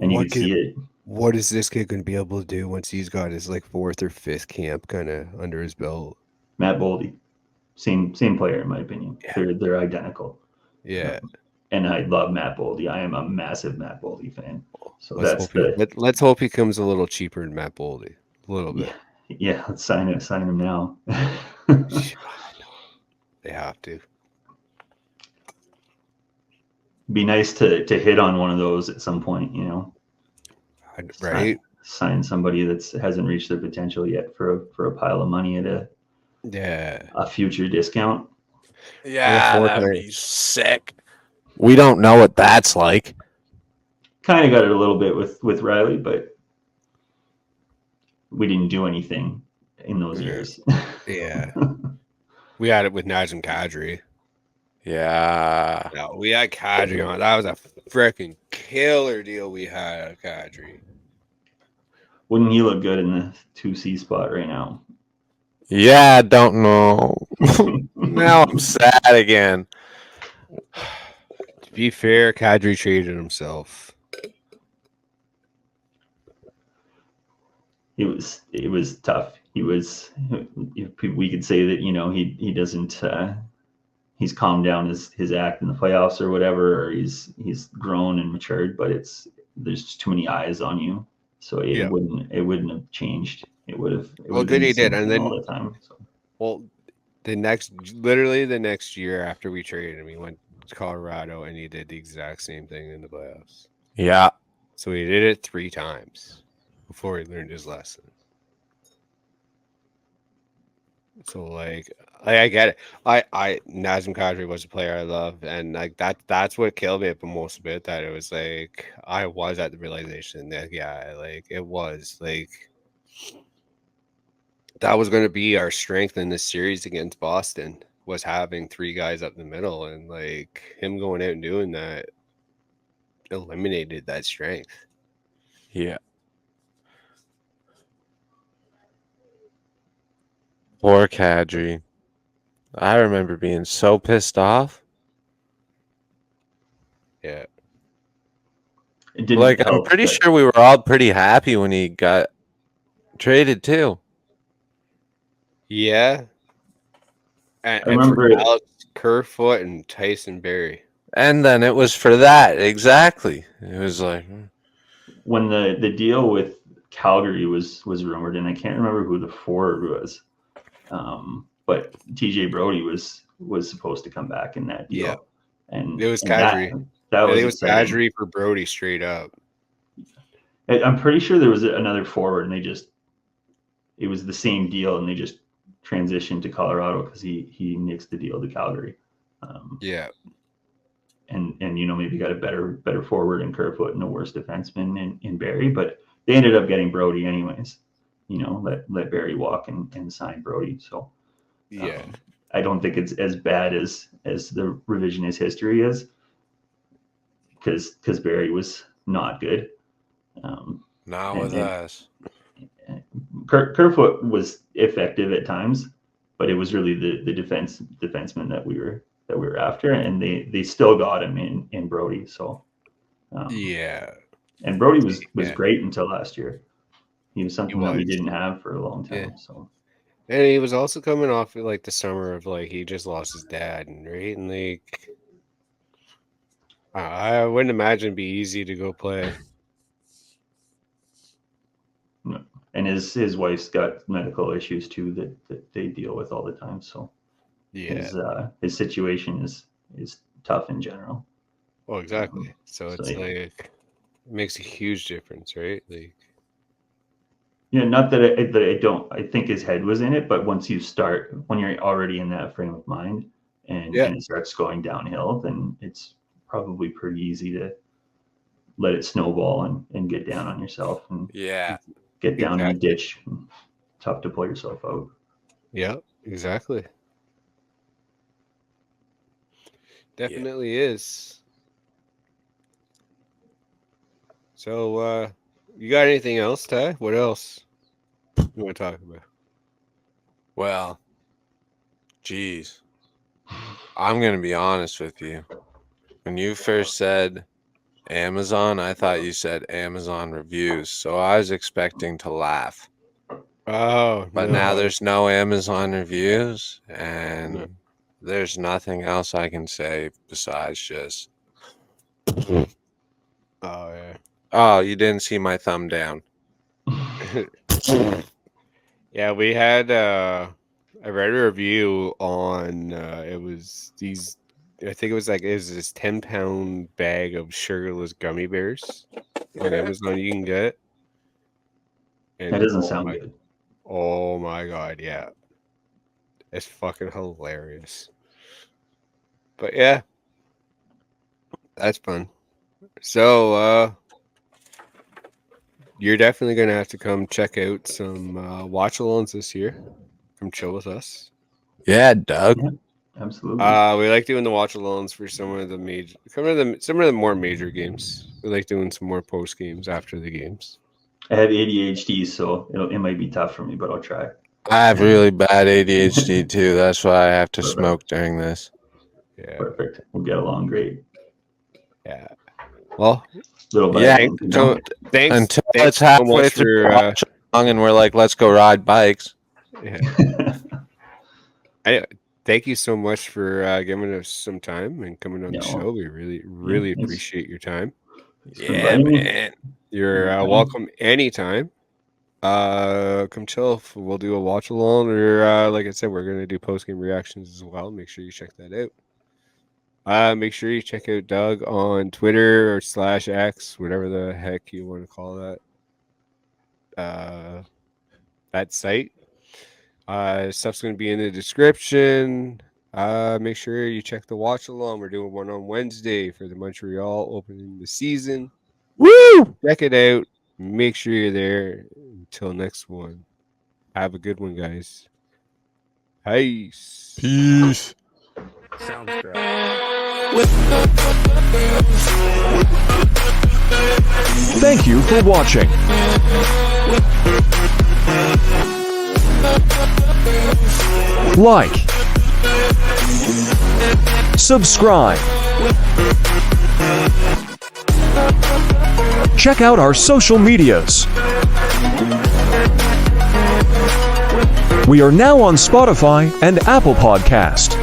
and you can see it. What is this kid going to be able to do once he's got his like 4th or 5th camp kind of under his belt? Matt Boldy, same player in my opinion. Yeah. They're identical. Yeah. And I love Matt Boldy. I am a massive Matt Boldy fan. So let's hope he comes a little cheaper than Matt Boldy. A little bit. Yeah, let's sign him now. They have to. Be nice to hit on one of those at some point, Right? Sign somebody that hasn't reached their potential yet for a pile of money at a future discount. Yeah, that would be sick. We don't know what that's like. Kind of got it a little bit with Riley, but we didn't do anything in those years. Yeah. We had it with Nazem Kadri. Yeah. No, we had Kadri on. That was a freaking killer deal we had at Kadri. Wouldn't he look good in the 2C spot right now? Yeah, I don't know. Now I'm sad again. To be fair, Kadri traded himself. It was tough. We could say that he doesn't he's calmed down his act in the playoffs or whatever, or he's grown and matured, but there's just too many eyes on you, so it wouldn't have changed. It would have. Well, good he did, and then all the time. So. Well, the next year after we traded him, he went to Colorado and he did the exact same thing in the playoffs. Yeah. So he did it 3 times before he learned his lesson. So like I get it. Nazem Kadri was a player I love, and like that's what killed me at the most bit, that it was like I was at the realization that it was like that was going to be our strength in this series against Boston, was having 3 guys up the middle, and like him going out and doing that eliminated that strength. Yeah. Poor Kadri. I remember being so pissed off. Yeah. Like, I'm pretty sure we were all pretty happy when he got traded too. Yeah. And remember for Alex Kerfoot and Tyson Berry. And then it was for that. Exactly. It was like when the deal with Calgary was rumored, and I can't remember who the forward was. But TJ Brody was supposed to come back in that deal. Yeah. And it was Kadri. That was it was Kadri for Brody straight up. I'm pretty sure there was another forward, and it was the same deal, and they just transitioned to Colorado because he nixed the deal to Calgary. Yeah. And maybe got a better forward in Kerfoot and a worse defenseman in Barry, but they ended up getting Brody anyways. Let Barry walk and sign Brody. So yeah, I don't think it's as bad as the revisionist history is, because Barry was not good. not with us. Kerfoot was effective at times, but it was really the defenseman that we were after, and they still got him in Brody. So yeah, and Brody was great until last year. He was something that we didn't have for a long time. Yeah. So, and he was also coming off like the summer of like he just lost his dad, and right, and like I wouldn't imagine it'd be easy to go play. No. And his wife's got medical issues too that they deal with all the time. So yeah, his situation is tough in general. Well, exactly. So it's like it makes a huge difference, right? Like. Not that I don't. I think his head was in it, but when you're already in that frame of mind, and it starts going downhill, then it's probably pretty easy to let it snowball and get down on yourself and Yeah. get down in a Exactly. ditch. Tough to pull yourself out. Yeah, exactly. Definitely is. So, you got anything else, Ty? What else you want to talk about? Well, geez. I'm going to be honest with you. When you first said Amazon, I thought you said Amazon reviews. So I was expecting to laugh. Oh, But no. now there's no Amazon reviews, and No. there's nothing else I can say besides just, Oh, yeah. oh, you didn't see my thumb down. Yeah, we had I read a review on it was these I think it was this 10-pound bag of sugarless gummy bears on Amazon you can get. And That doesn't sound good. oh my god, yeah. It's fucking hilarious. But yeah. That's fun. So you're definitely gonna have to come check out some watch-alongs this year. Come chill with us. Yeah, Doug. Absolutely. We like doing the watch-alongs for some of the more major games. We like doing some more post games after the games. I have ADHD, so it might be tough for me, but I'll try. I have really bad ADHD too. That's why I have to smoke during this. Yeah, Perfect. We'll get along great. yeah. Well, Little by Yeah, little, you know? thanks. Until thanks it's halfway so through much the watch-along and we're like, let's go ride bikes. Thank you so much for giving us some time and coming on the No. show. We really thanks. appreciate your time. for Yeah, inviting me. man. You're Anytime. welcome anytime. Come chill. We'll do a watch along, or like I said, we're gonna do post game reactions as well. Make sure you check that out. Make sure you check out Doug on Twitter or /X, whatever the heck you want to call that. That site. Stuff's gonna be in the description. Make sure you check the watch along. We're doing one on Wednesday for the Montreal opening the season. Woo! Check it out. Make sure you're there. Until next one. Have a good one, guys. Peace. Peace. Sounds great. Thank you for watching. Like, subscribe, check out our social medias. We are now on Spotify and Apple Podcast.